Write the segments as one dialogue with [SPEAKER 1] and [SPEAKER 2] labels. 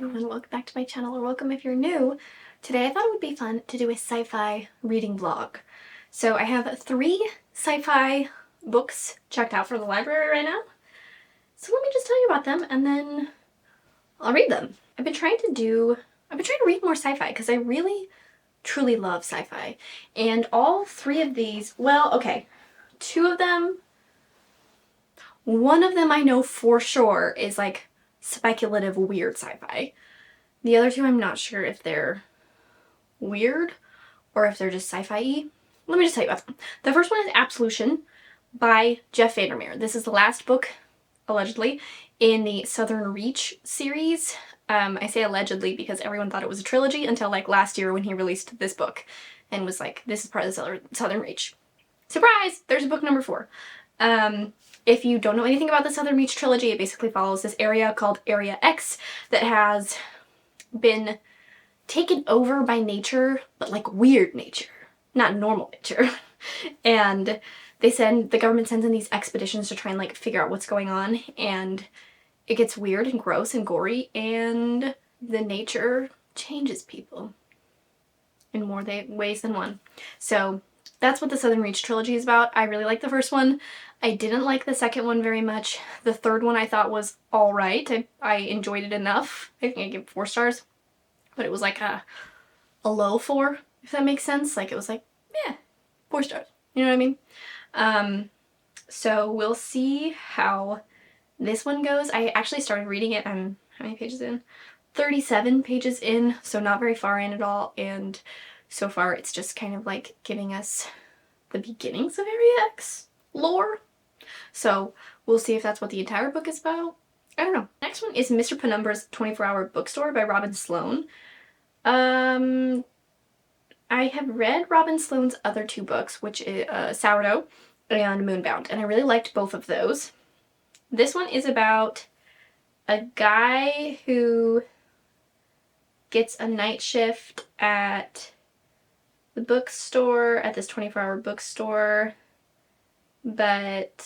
[SPEAKER 1] everyone, welcome back to my channel, or welcome if you're new. Today I thought it would be fun to do a sci-fi reading vlog. So I have 3 sci-fi books checked out from the library right now. So let me just tell you about them and then I'll read them. I've been trying to read more sci-fi because I really truly love sci-fi. And all 3 of these, well, okay, 2 of them, one of them I know for sure is like speculative weird sci-fi. The other 2 I'm not sure if they're weird or if they're just sci-fi-y. Let me just tell you about them. The first one is Absolution by Jeff Vandermeer. This is the last book, allegedly, in the Southern Reach series. I say allegedly because everyone thought it was a trilogy until like last year when he released this book and was like, this is part of the Southern Reach. Surprise! There's a book number 4. If you don't know anything about the Southern Reach trilogy, it basically follows this area called Area X that has been taken over by nature, but like weird nature, not normal nature. And the government sends in these expeditions to try and like figure out what's going on, and it gets weird and gross and gory, and the nature changes people in more ways than one. So that's what the Southern Reach trilogy is about. I really like the first one. I didn't like the second one very much. The third one I thought was alright. I enjoyed it enough. I think I give it 4 stars. But it was like a low 4, if that makes sense. Like it was like, yeah, 4 stars. You know what I mean? So we'll see how this one goes. I actually started reading it. I'm how many pages in? 37 pages in, so not very far in at all. And so far it's just kind of like giving us the beginnings of Area X lore. So we'll see if that's what the entire book is about. I don't know. Next one is Mr. Penumbra's 24-Hour Bookstore by Robin Sloan. I have read Robin Sloan's other 2 books, which is Sourdough and Moonbound, and I really liked both of those. This one is about a guy who gets a night shift at the bookstore, at this 24-hour bookstore, but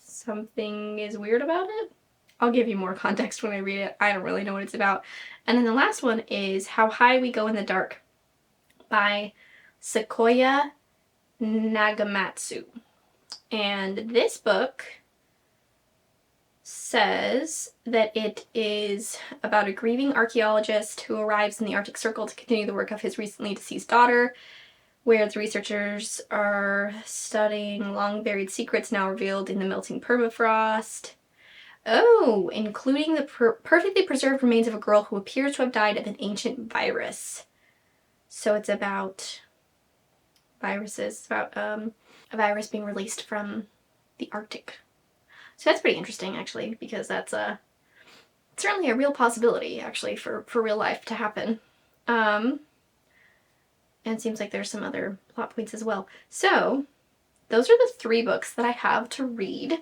[SPEAKER 1] something is weird about it. I'll give you more context when I read it. I don't really know what it's about. And then the last one is How High We Go in the Dark by Sequoia Nagmatsu. And this book says that it is about a grieving archaeologist who arrives in the Arctic Circle to continue the work of his recently deceased daughter, where the researchers are studying long-buried secrets now revealed in the melting permafrost. Oh, including the perfectly preserved remains of a girl who appears to have died of an ancient virus. So it's about viruses. It's about a virus being released from the Arctic. So that's pretty interesting, actually, because that's certainly a real possibility, actually, for real life to happen. And it seems like there's some other plot points as well. So those are the 3 books that I have to read.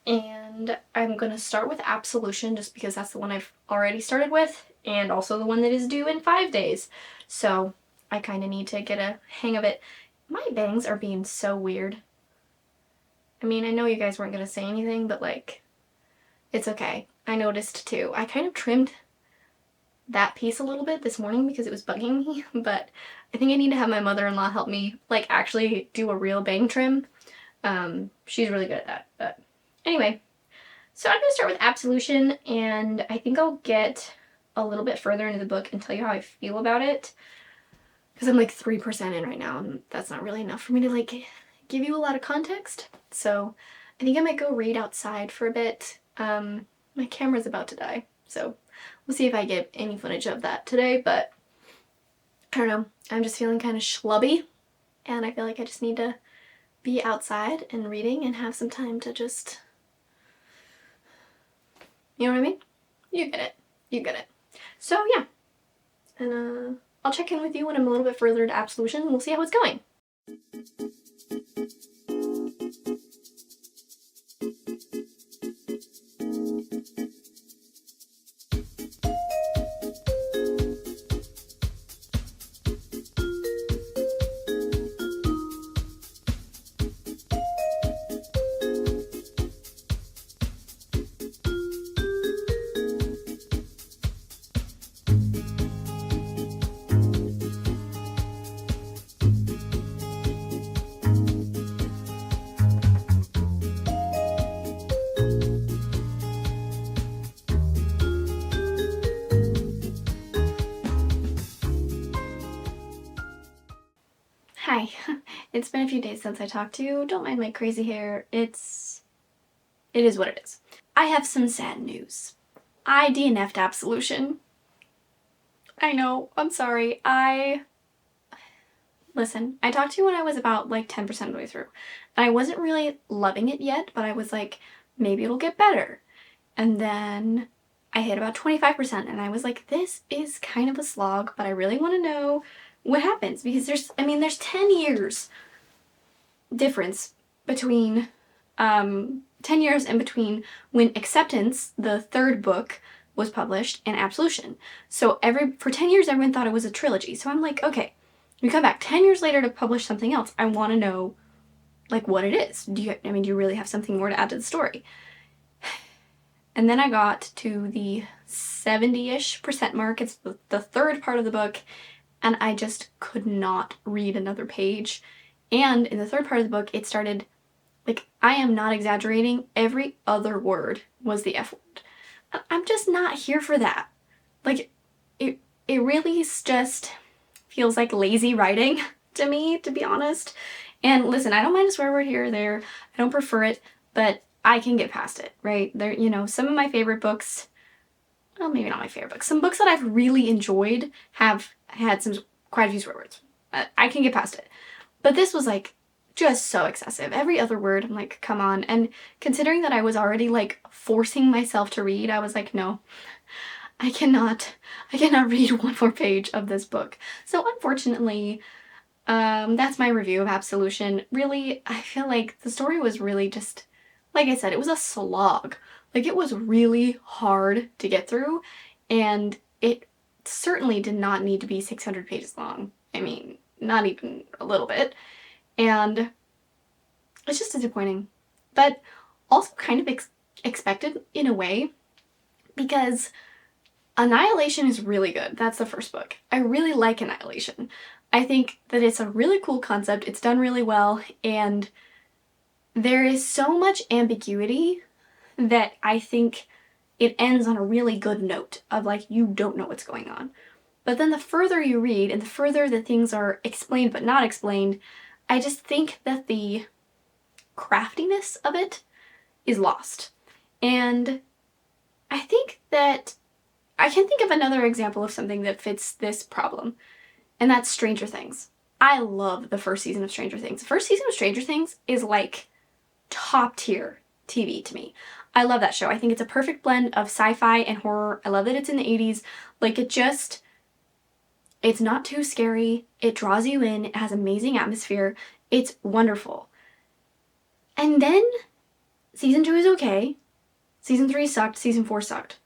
[SPEAKER 1] And I'm going to start with Absolution just because that's the one I've already started with, and also the one that is due in 5 days. So I kind of need to get a hang of it. My bangs are being so weird. I mean, I know you guys weren't going to say anything, but like, it's okay. I noticed too. I kind of trimmed that piece a little bit this morning because it was bugging me, but I think I need to have my mother-in-law help me like actually do a real bang trim. She's really good at that, but anyway. So I'm going to start with Absolution, and I think I'll get a little bit further into the book and tell you how I feel about it, because I'm like 3% in right now, and that's not really enough for me to like give you a lot of context. So I think I might go read outside for a bit. My camera's about to die, so we'll see if I get any footage of that today, but I don't know. I'm just feeling kind of schlubby, and I feel like I just need to be outside and reading and have some time to just, you know what I mean? You get it. You get it. So yeah, and I'll check in with you when I'm a little bit further into Absolution, and we'll see how it's going. Hi. It's been a few days since I talked to you. Don't mind my crazy hair. It is what it is. I have some sad news. I DNF'd Absolution. I know, I'm sorry. Listen, I talked to you when I was about like 10% of the way through. And I wasn't really loving it yet, but I was like, maybe it'll get better. And then I hit about 25% and I was like, this is kind of a slog, but I really want to know what happens because there's 10 years difference between 10 years in between when Acceptance, the third book, was published, and Absolution. So for 10 years everyone thought it was a trilogy. So I'm like, okay, you come back 10 years later to publish something else. I want to know like what it is. Do you really have something more to add to the story? And then I got to the 70-ish% mark. It's the third part of the book, and I just could not read another page. And in the third part of the book, it started, like, I am not exaggerating, every other word was the F word. I'm just not here for that. Like, it really just feels like lazy writing to me, to be honest. And listen, I don't mind a swear word here or there. I don't prefer it, but I can get past it, right? There, some of my favorite books, well, maybe not my favorite books, some books that I've really enjoyed have had quite a few swear words. I can get past it. But this was like just so excessive. Every other word, I'm like, come on. And considering that I was already like forcing myself to read, I was like, no, I cannot read one more page of this book. So unfortunately, that's my review of Absolution. Really, I feel like the story was really just, like I said, it was a slog. Like, it was really hard to get through, and it certainly did not need to be 600 pages long. I mean, not even a little bit. And it's just disappointing. But also kind of expected in a way, because Annihilation is really good. That's the first book. I really like Annihilation. I think that it's a really cool concept. It's done really well, and there is so much ambiguity that I think it ends on a really good note of like, you don't know what's going on. But then the further you read and the further that things are explained but not explained, I just think that the craftiness of it is lost. And I think that I can think of another example of something that fits this problem, and that's Stranger Things. I love the first season of Stranger Things. The first season of Stranger Things is like top tier TV to me. I love that show. I think it's a perfect blend of sci-fi and horror. I love that it's in the 80s. Like, it's not too scary. It draws you in. It has amazing atmosphere. It's wonderful. And then season 2 is okay. Season 3 sucked. Season 4 sucked.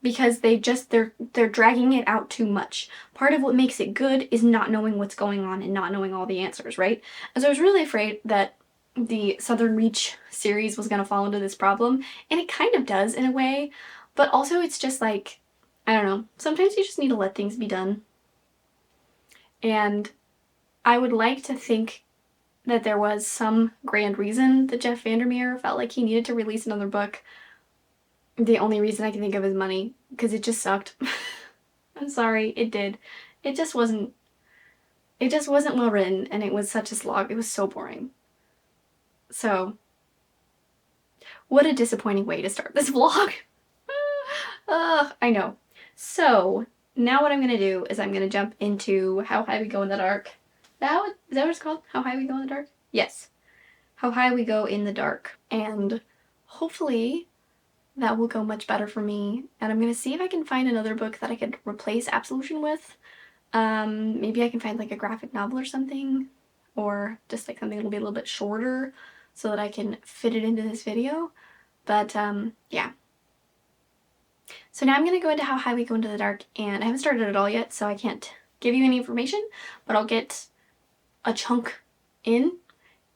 [SPEAKER 1] Because they're dragging it out too much. Part of what makes it good is not knowing what's going on and not knowing all the answers, right? And so I was really afraid that the Southern Reach series was going to fall into this problem, and it kind of does in a way, but also it's just like, I don't know, sometimes you just need to let things be done. And I would like to think that there was some grand reason that Jeff Vandermeer felt like he needed to release another book. The only reason I can think of is money, because it just sucked. I'm sorry, it did. It just wasn't well written, and it was such a slog. It was so boring. So, what a disappointing way to start this vlog. I know. So, now what I'm going to do is I'm going to jump into How High We Go in the Dark. Is that what it's called? How High We Go in the Dark? Yes. How High We Go in the Dark. And hopefully that will go much better for me. And I'm going to see if I can find another book that I could replace Absolution with. Maybe I can find like a graphic novel or something. Or just like something that'll be a little bit shorter so that I can fit it into this video. But yeah. So now I'm going to go into How High We Go into the Dark, and I haven't started it all yet, so I can't give you any information, but I'll get a chunk in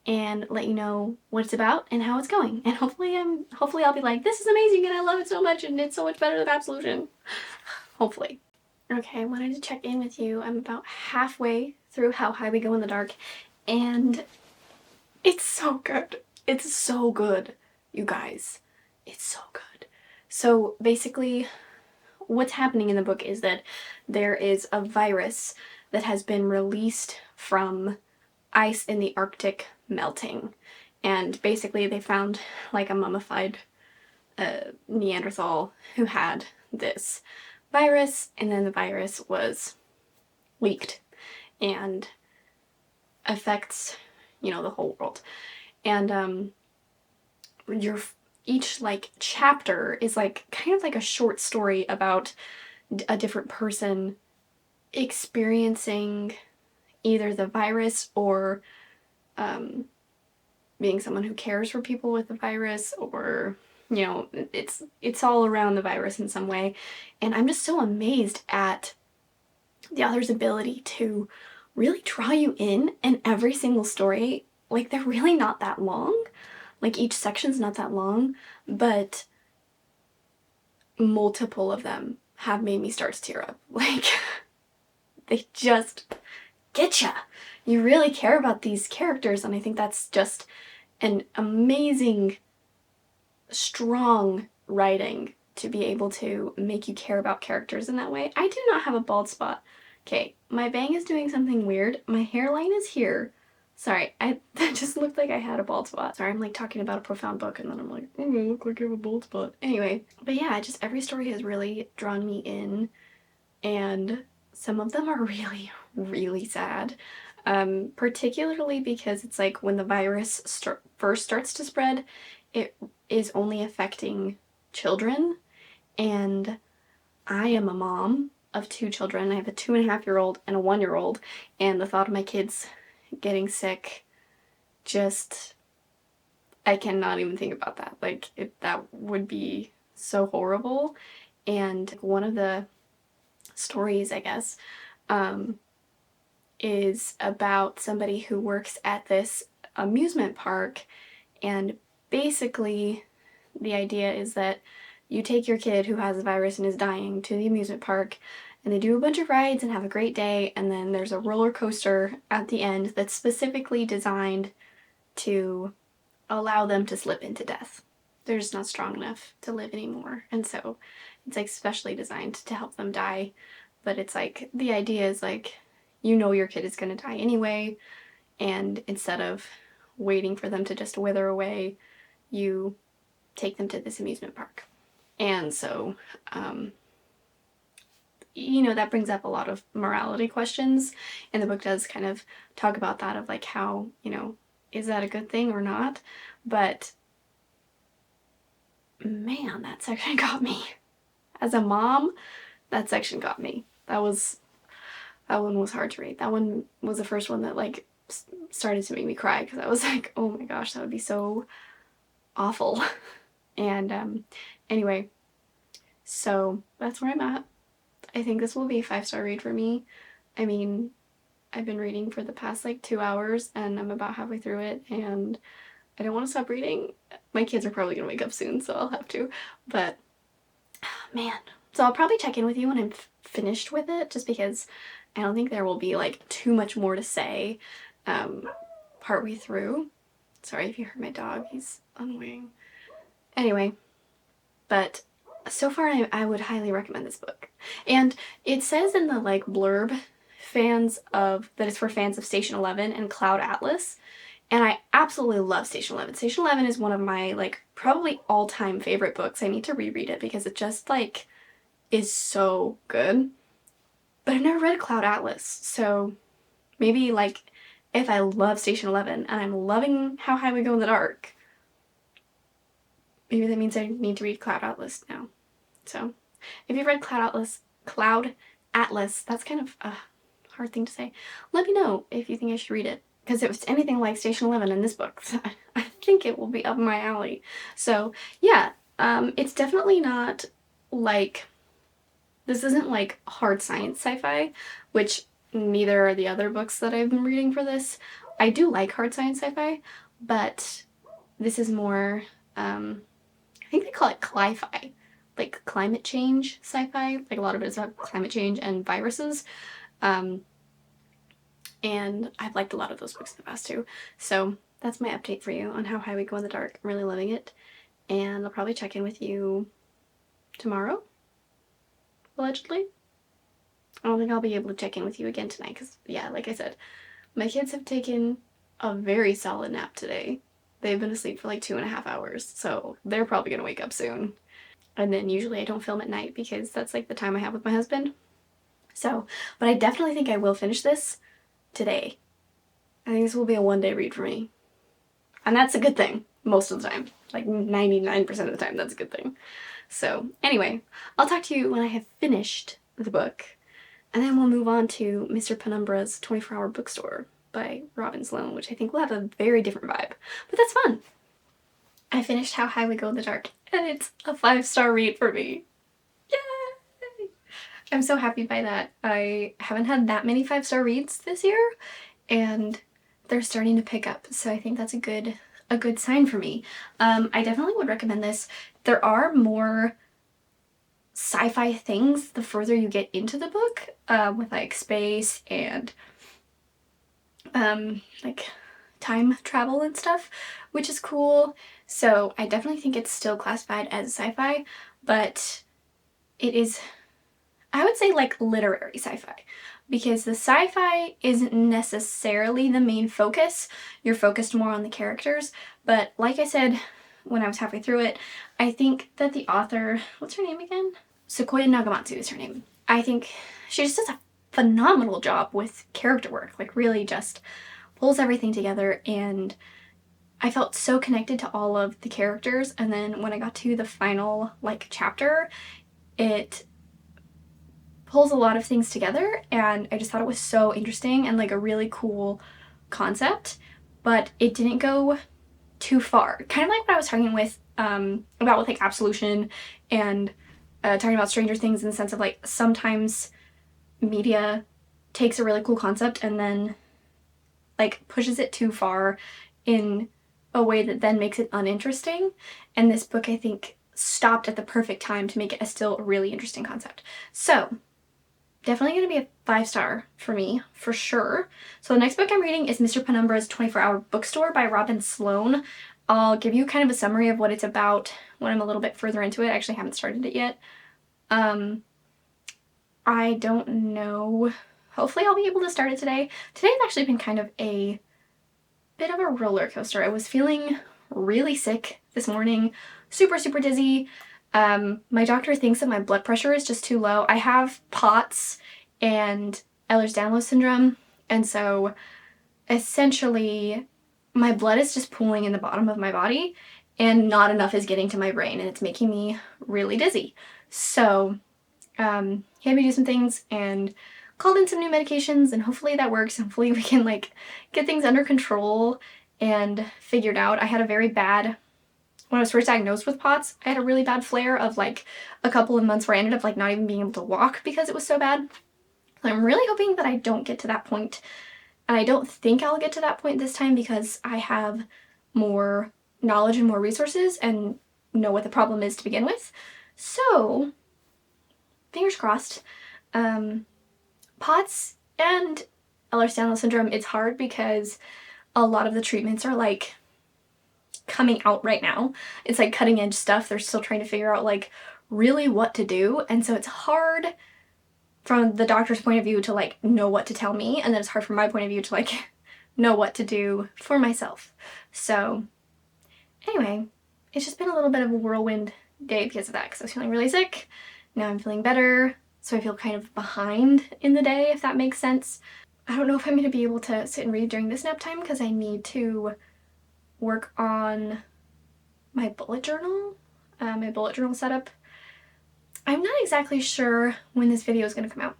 [SPEAKER 1] and let you know what it's about and how it's going. And hopefully I'll be like, this is amazing and I love it so much and it's so much better than Absolution. Hopefully. Okay, I wanted to check in with you. I'm about halfway through How High We Go in the Dark, and it's so good. It's so good, you guys. It's so good. So basically, what's happening in the book is that there is a virus that has been released from ice in the Arctic melting. And basically they found like a mummified Neanderthal who had this virus, and then the virus was leaked and affects, you know, the whole world. And each like chapter is like kind of like a short story about a different person experiencing either the virus or being someone who cares for people with the virus, or you know, it's all around the virus in some way. And I'm just so amazed at the author's ability to really draw you in, and every single story, like, they're really not that long. Like, each section's not that long, but multiple of them have made me start to tear up. Like, they just get ya. You really care about these characters, and I think that's just an amazing, strong writing to be able to make you care about characters in that way. I do not have a bald spot. Okay, my bang is doing something weird. My hairline is here. Sorry, that just looked like I had a bald spot. Sorry, I'm like talking about a profound book and then I'm like, oh, I look like I have a bald spot. Anyway, but yeah, just every story has really drawn me in, and some of them are really, really sad. Particularly because it's like when the virus first starts to spread, it is only affecting children, and I am a mom of 2 children. I have a 2.5-year-old and a 1-year-old, and the thought of my kids getting sick, just, I cannot even think about that. Like, that would be so horrible. And one of the stories, I guess, is about somebody who works at this amusement park, and basically the idea is that you take your kid who has the virus and is dying to the amusement park, and they do a bunch of rides and have a great day, and then there's a roller coaster at the end that's specifically designed to allow them to slip into death. They're just not strong enough to live anymore, and so it's like specially designed to help them die. But it's like, the idea is like, you know your kid is going to die anyway, and instead of waiting for them to just wither away, you take them to this amusement park. And so, you know, that brings up a lot of morality questions, and the book does kind of talk about that, of like how, you know, is that a good thing or not? But man, that section got me. As a mom, that section got me. That one was hard to read. That one was the first one that like started to make me cry, because I was like, oh my gosh, that would be so awful. And anyway, so that's where I'm at. I think this will be a 5-star read for me. I mean, I've been reading for the past like 2 hours, and I'm about halfway through it, and I don't want to stop reading. My kids are probably gonna wake up soon, so I'll have to. But man, so I'll probably check in with you when I'm finished with it, just because I don't think there will be like too much more to say partway through. Sorry if you heard my dog, he's annoying. Anyway, but so far I would highly recommend this book. And it says in the like blurb that it's for fans of Station 11 and Cloud Atlas, and I absolutely love Station 11. Station 11 is one of my like probably all-time favorite books. I need to reread it because it just like is so good. But I've never read Cloud Atlas, so maybe like if I love Station 11 and I'm loving How High We Go in the Dark, maybe that means I need to read Cloud Atlas now. So if you've read Cloud Atlas, that's kind of a hard thing to say. Let me know if you think I should read it, because if it's anything like Station 11 in this book, I think it will be up my alley. So yeah, it's definitely not like, this isn't like hard science sci-fi, which neither are the other books that I've been reading for this. I do like hard science sci-fi, but this is more, I think they call it cli-fi, like climate change sci-fi. Like a lot of it is about climate change and viruses. And I've liked a lot of those books in the past too. So that's my update for you on How High We Go in the Dark. I'm really loving it. And I'll probably check in with you tomorrow, allegedly. I don't think I'll be able to check in with you again tonight because, yeah, like I said, my kids have taken a very solid nap today. They've been asleep for like 2.5 hours, so they're probably gonna wake up soon. And then usually I don't film at night because that's like the time I have with my husband. So, but I definitely think I will finish this today. I think this will be a one-day read for me. And that's a good thing most of the time. Like 99% of the time, that's a good thing. So anyway, I'll talk to you when I have finished the book. And then we'll move on to Mr. Penumbra's 24-Hour Bookstore by Sloan, which I think will have a very different vibe. But that's fun. I finished How High We Go in the Dark, and it's a 5-star read for me. Yay! I'm so happy by that. I haven't had that many 5-star reads this year, and they're starting to pick up, so I think that's a good sign for me. I definitely would recommend this. There are more sci-fi things the further you get into the book, with like space and like time travel and stuff, which is cool. So I definitely think it's still classified as sci-fi, but it is, I would say, like literary sci-fi, because the sci-fi isn't necessarily the main focus. You're focused more on the characters, but like I said when I was halfway through it, I think that the author, what's her name again? Sequoia Nagmatsu is her name. I think she just does a phenomenal job with character work, like really just pulls everything together, and I felt so connected to all of the characters. And then when I got to the final like chapter, it pulls a lot of things together, and I just thought it was so interesting and like a really cool concept, but it didn't go too far. Kind of like what I was talking about with like Absolution and talking about Stranger Things, in the sense of like sometimes media takes a really cool concept and then like pushes it too far in a way that then makes it uninteresting. And this book, I think, stopped at the perfect time to make it a still really interesting concept. So definitely going to be a 5-star for me, for sure. So the next book I'm reading is Mr. Penumbra's 24-Hour Bookstore by Sloan. I'll give you kind of a summary of what it's about when I'm a little bit further into it. I actually haven't started it yet. I don't know. Hopefully I'll be able to start it today. Today's actually been kind of a bit of a roller coaster. I was feeling really sick this morning, super, super dizzy. My doctor thinks that my blood pressure is just too low. I have POTS and Ehlers-Danlos syndrome, and so essentially my blood is just pooling in the bottom of my body and not enough is getting to my brain, and it's making me really dizzy. So he had me do some things and called in some new medications, and hopefully that works. Hopefully we can like get things under control and figured out. I had a very bad, when I was first diagnosed with POTS, I had a really bad flare of like a couple of months where I ended up like not even being able to walk because it was so bad. So I'm really hoping that I don't get to that point. And I don't think I'll get to that point this time because I have more knowledge and more resources and know what the problem is to begin with. So fingers crossed. POTS and Ehlers-Danlos syndrome, it's hard because a lot of the treatments are like coming out right now. It's like cutting edge stuff. They're still trying to figure out like really what to do. And so it's hard from the doctor's point of view to like know what to tell me. And then it's hard from my point of view to like know what to do for myself. So anyway, it's just been a little bit of a whirlwind day because of that, because I was feeling really sick. Now I'm feeling better. So I feel kind of behind in the day, if that makes sense. I don't know if I'm going to be able to sit and read during this nap time because I need to work on my bullet journal setup. I'm not exactly sure when this video is going to come out.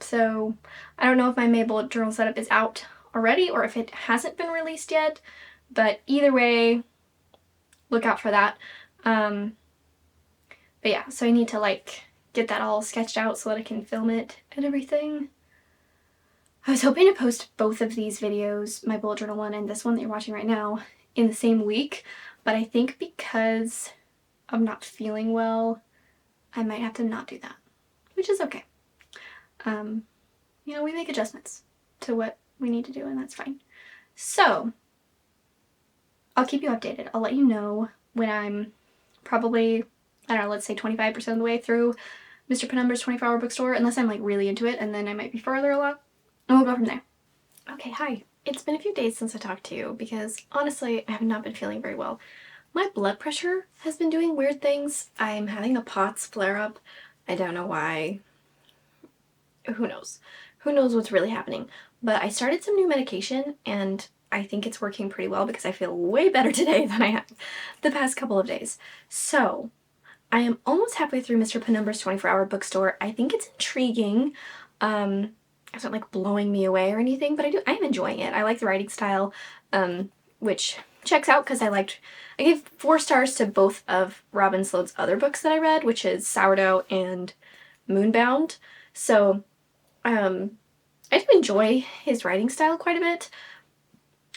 [SPEAKER 1] So I don't know if my May bullet journal setup is out already or if it hasn't been released yet. But either way, look out for that. But yeah, so I need to like get that all sketched out so that I can film it and everything. I was hoping to post both of these videos, my bullet journal one and this one that you're watching right now, in the same week, but I think because I'm not feeling well, I might have to not do that, which is okay. You know, we make adjustments to what we need to do, and that's fine. So I'll keep you updated. I'll let you know when I'm probably, I don't know, let's say 25% of the way through Mr. Penumbra's 24-hour bookstore, unless I'm like really into it, and then I might be farther along, and we'll go from there. Okay, hi. It's been a few days since I talked to you because honestly, I have not been feeling very well. My blood pressure has been doing weird things. I'm having a POTS flare up. I don't know why. Who knows? Who knows what's really happening? But I started some new medication and I think it's working pretty well because I feel way better today than I have the past couple of days. So I am almost halfway through Mr. Penumbra's 24-hour bookstore. I think it's intriguing. It's not like blowing me away or anything, but I am enjoying it. I like the writing style, which checks out because I gave 4 stars to both of Robin Sloan's other books that I read, which is Sourdough and Moonbound. So I do enjoy his writing style quite a bit.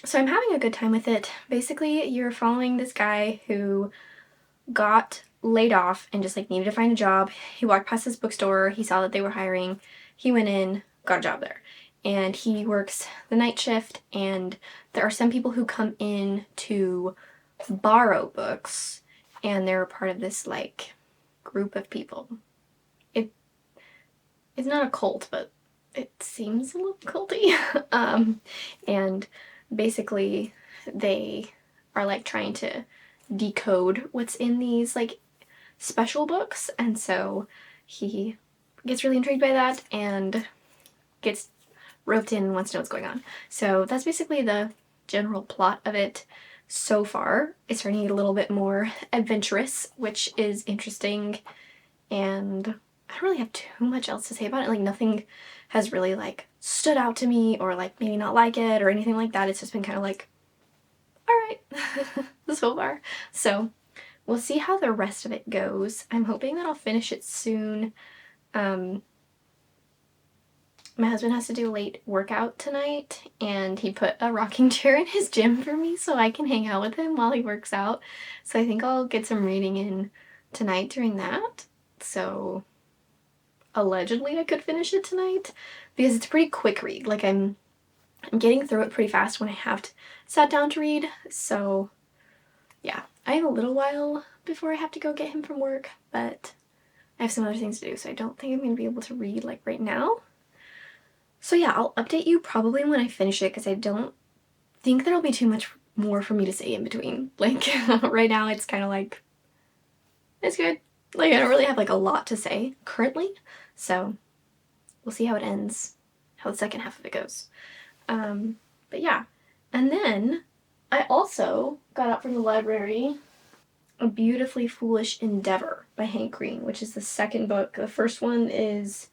[SPEAKER 1] So I'm having a good time with it. Basically, you're following this guy who got laid off and just like needed to find a job. He walked past this bookstore, he saw that they were hiring, he went in, got a job there. And he works the night shift, and there are some people who come in to borrow books, and they're a part of this like group of people. It's not a cult, but it seems a little culty. And basically they are like trying to decode what's in these like special books, and so he gets really intrigued by that and gets roped in and wants to know what's going on. So that's basically the general plot of it so far. It's starting to get a little bit more adventurous, which is interesting, and I don't really have too much else to say about it. Like, nothing has really like stood out to me or like maybe not like it or anything like that. It's just been kind of like, all right, so far. So we'll see how the rest of it goes. I'm hoping that I'll finish it soon. My husband has to do a late workout tonight, and he put a rocking chair in his gym for me so I can hang out with him while he works out. So I think I'll get some reading in tonight during that. So allegedly I could finish it tonight because it's a pretty quick read. Like, I'm getting through it pretty fast when I have sat down to read. So yeah, I have a little while before I have to go get him from work, but I have some other things to do, so I don't think I'm going to be able to read like right now. So yeah, I'll update you probably when I finish it because I don't think there'll be too much more for me to say in between. Like, right now it's kind of like, it's good. Like, I don't really have like a lot to say currently, so we'll see how it ends, how the second half of it goes. But yeah, and then I also got out from the library A Beautifully Foolish Endeavor by Hank Green, which is the second book. The first one is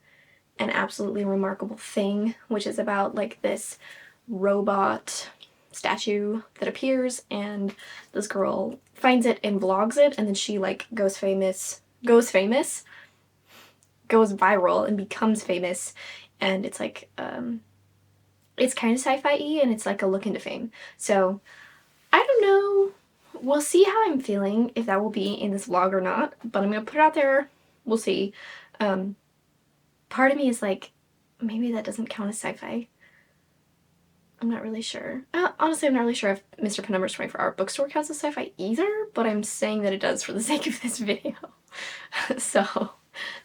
[SPEAKER 1] An Absolutely Remarkable Thing, which is about like this robot statue that appears, and this girl finds it and vlogs it, and then she like goes viral and becomes famous, and it's like it's kind of sci-fi-y, and it's like a look into fame. So I don't know, we'll see how I'm feeling, if that will be in this vlog or not, but I'm gonna put it out there. We'll see. Part of me is like, maybe that doesn't count as sci-fi. I'm not really sure. Honestly, I'm not really sure if Mr. Penumbra's 24-hour bookstore counts as sci-fi either, but I'm saying that it does for the sake of this video. So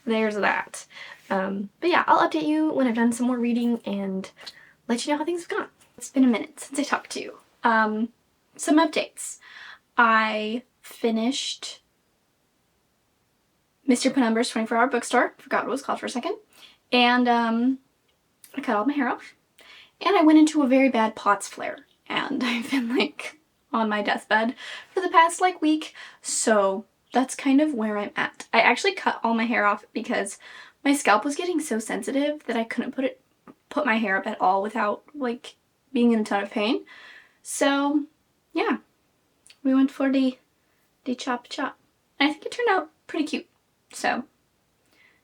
[SPEAKER 1] there's that. But yeah, I'll update you when I've done some more reading and let you know how things have gone. It's been a minute since I talked to you. Some updates. I finished Mr. Penumbra's 24-hour bookstore. Forgot what it was called for a second. And I cut all my hair off. And I went into a very bad POTS flare. And I've been like on my deathbed for the past like week. So that's kind of where I'm at. I actually cut all my hair off because my scalp was getting so sensitive that I couldn't put my hair up at all without like being in a ton of pain. So yeah, we went for the chop. And I think it turned out pretty cute. So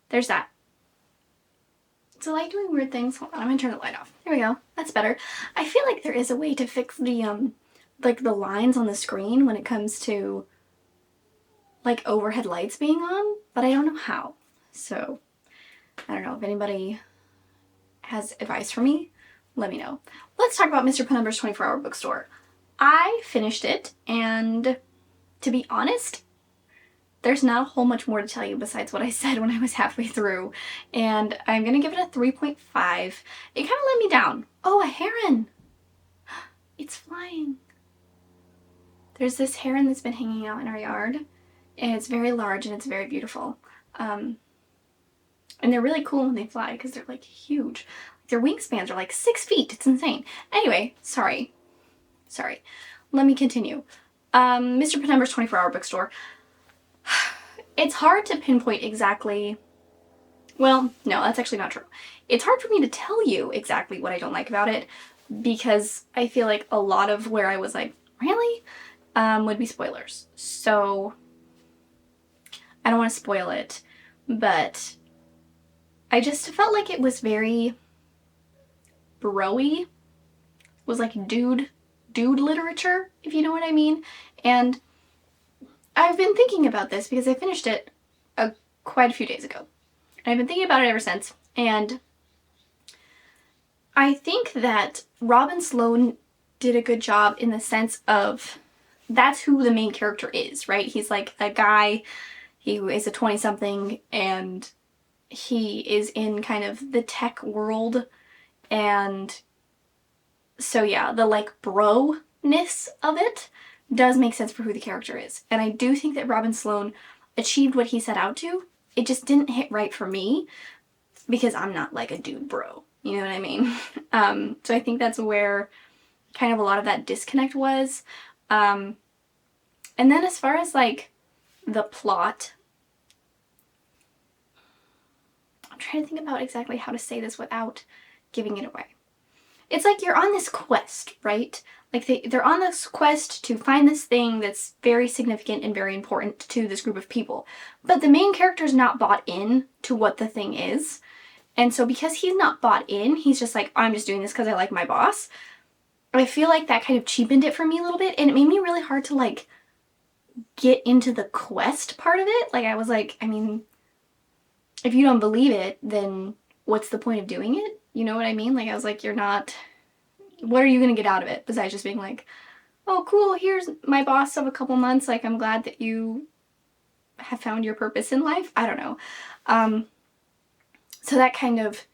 [SPEAKER 1] there's that. So I like doing weird things. Hold on, I'm gonna turn the light off. There we go. That's better. I feel like there is a way to fix the like the lines on the screen when it comes to like overhead lights being on, but I don't know how. So I don't know if anybody has advice for me, let me know. Let's talk about Mr. Penumbra's 24-hour bookstore. I finished it, and to be honest, there's not a whole much more to tell you besides what I said when I was halfway through, and I'm gonna give it a 3.5. It kind of let me down. Oh, a heron! It's flying. There's this heron that's been hanging out in our yard, and it's very large and it's very beautiful. And they're really cool when they fly because they're like huge. Their wingspans are like 6 feet. It's insane. Anyway, sorry. Let me continue. Mr. Penumbra's 24-hour bookstore. It's hard to pinpoint exactly. Well, no, that's actually not true. It's hard for me to tell you exactly what I don't like about it because I feel like a lot of where I was like, really? Would be spoilers. So I don't want to spoil it, but I just felt like it was very bro-y. It was like dude literature, if you know what I mean. And I've been thinking about this because I finished it quite a few days ago. I've been thinking about it ever since, and I think that Robin Sloan did a good job in the sense of that's who the main character is, right? He's like a guy, he is a 20-something, and he is in kind of the tech world, and so yeah, the like bro-ness of it does make sense for who the character is. And I do think that Robin Sloan achieved what he set out to. It just didn't hit right for me because I'm not like a dude bro. You know what I mean? So I think that's where kind of a lot of that disconnect was. And then as far as like the plot, I'm trying to think about exactly how to say this without giving it away. It's like you're on this quest, right? Like they're on this quest to find this thing that's very significant and very important to this group of people. But the main character's not bought in to what the thing is. And so because he's not bought in, he's just like, I'm just doing this because I like my boss. I feel like that kind of cheapened it for me a little bit. And it made me really hard to like get into the quest part of it. Like I was like, I mean, if you don't believe it, then what's the point of doing it? You know what I mean? Like I was like, what are you going to get out of it besides just being like, oh cool, here's my boss of a couple months, like I'm glad that you have found your purpose in life. I don't know. So that kind of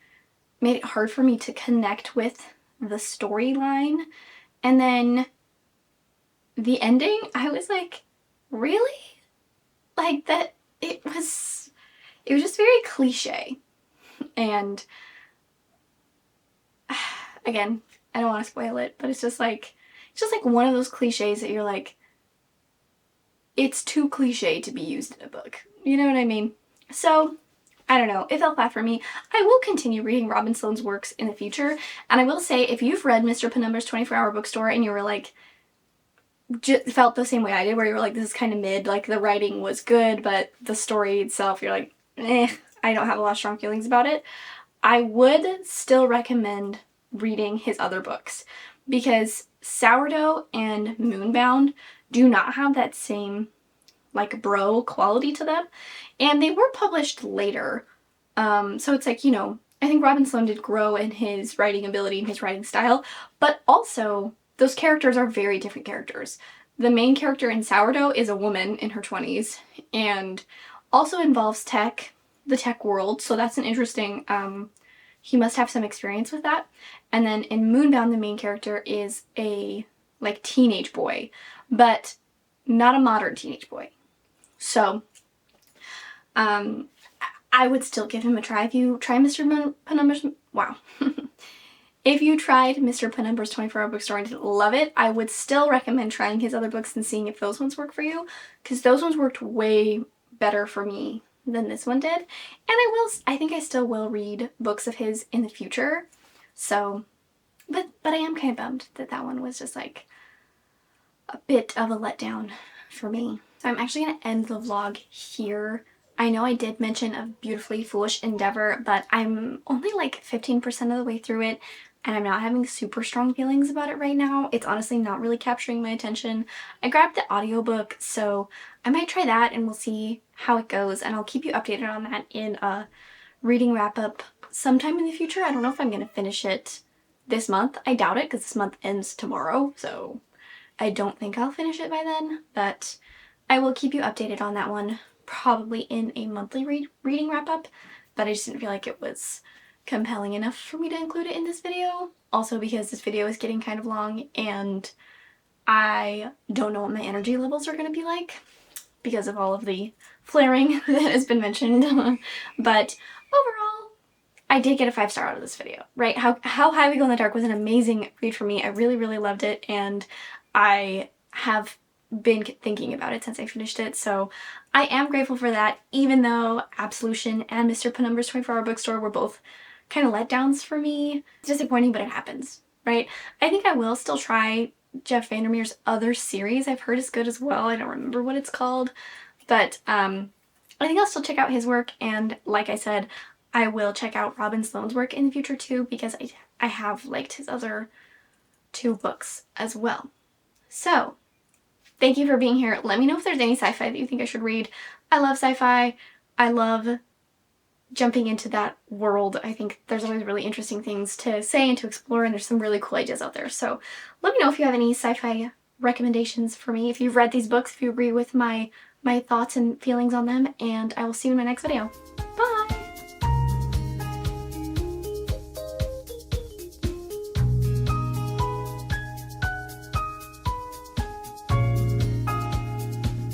[SPEAKER 1] made it hard for me to connect with the storyline. And then the ending, I was like, really? Like that, it was just very cliche. And again, I don't want to spoil it, but it's just like one of those cliches that you're like, it's too cliche to be used in a book. You know what I mean? So, I don't know. It fell flat for me. I will continue reading Robin Sloan's works in the future. And I will say, if you've read Mr. Penumbra's 24-hour bookstore and you were like, felt the same way I did, where you were like, this is kind of mid, like the writing was good, but the story itself, you're like, I don't have a lot of strong feelings about it. I would still recommend reading his other books because Sourdough and Moonbound do not have that same like bro quality to them, and they were published later, so it's like, you know, I think Robin Sloan did grow in his writing ability and his writing style, but also those characters are very different characters. The main character in Sourdough is a woman in her 20s and also involves the tech world, so that's an interesting, he must have some experience with that. And then in Moonbound, the main character is a like teenage boy, but not a modern teenage boy. So, I would still give him a try. If you try Mr. Penumbra's, wow. If you tried Mr. Penumbra's 24-hour bookstore and didn't love it, I would still recommend trying his other books and seeing if those ones work for you, because those ones worked way better for me than this one did. And I think I still will read books of his in the future. So, but I am kind of bummed that that one was just like a bit of a letdown for me. So I'm actually going to end the vlog here. I know I did mention a beautifully foolish endeavor, but I'm only like 15% of the way through it, and I'm not having super strong feelings about it right now. It's honestly not really capturing my attention. I grabbed the audiobook, so I might try that and we'll see how it goes, and I'll keep you updated on that in a reading wrap-up sometime in the future. I don't know if I'm going to finish it this month. I doubt it because this month ends tomorrow, so I don't think I'll finish it by then, but I will keep you updated on that one probably in a monthly reading wrap-up, but I just didn't feel like it was compelling enough for me to include it in this video. Also because this video is getting kind of long and I don't know what my energy levels are going to be like because of all of the flaring that has been mentioned. But overall, I did get a 5-star out of this video, right? How High We Go in the Dark was an amazing read for me. I really, really loved it, and I have been thinking about it since I finished it, so I am grateful for that, even though Absolution and Mr. Penumbra's 24-Hour Bookstore were both kind of letdowns for me. It's disappointing, but it happens, right? I think I will still try Jeff Vandermeer's other series I've heard is good as well. I don't remember what it's called, but I think I'll still check out his work, and like I said, I will check out Robin Sloan's work in the future too, because I have liked his other 2 books as well. So, thank you for being here. Let me know if there's any sci-fi that you think I should read. I love sci-fi. I love jumping into that world. I think there's always really interesting things to say and to explore, and there's some really cool ideas out there. So let me know if you have any sci-fi recommendations for me, if you've read these books, if you agree with my thoughts and feelings on them, and I will see you in my next video.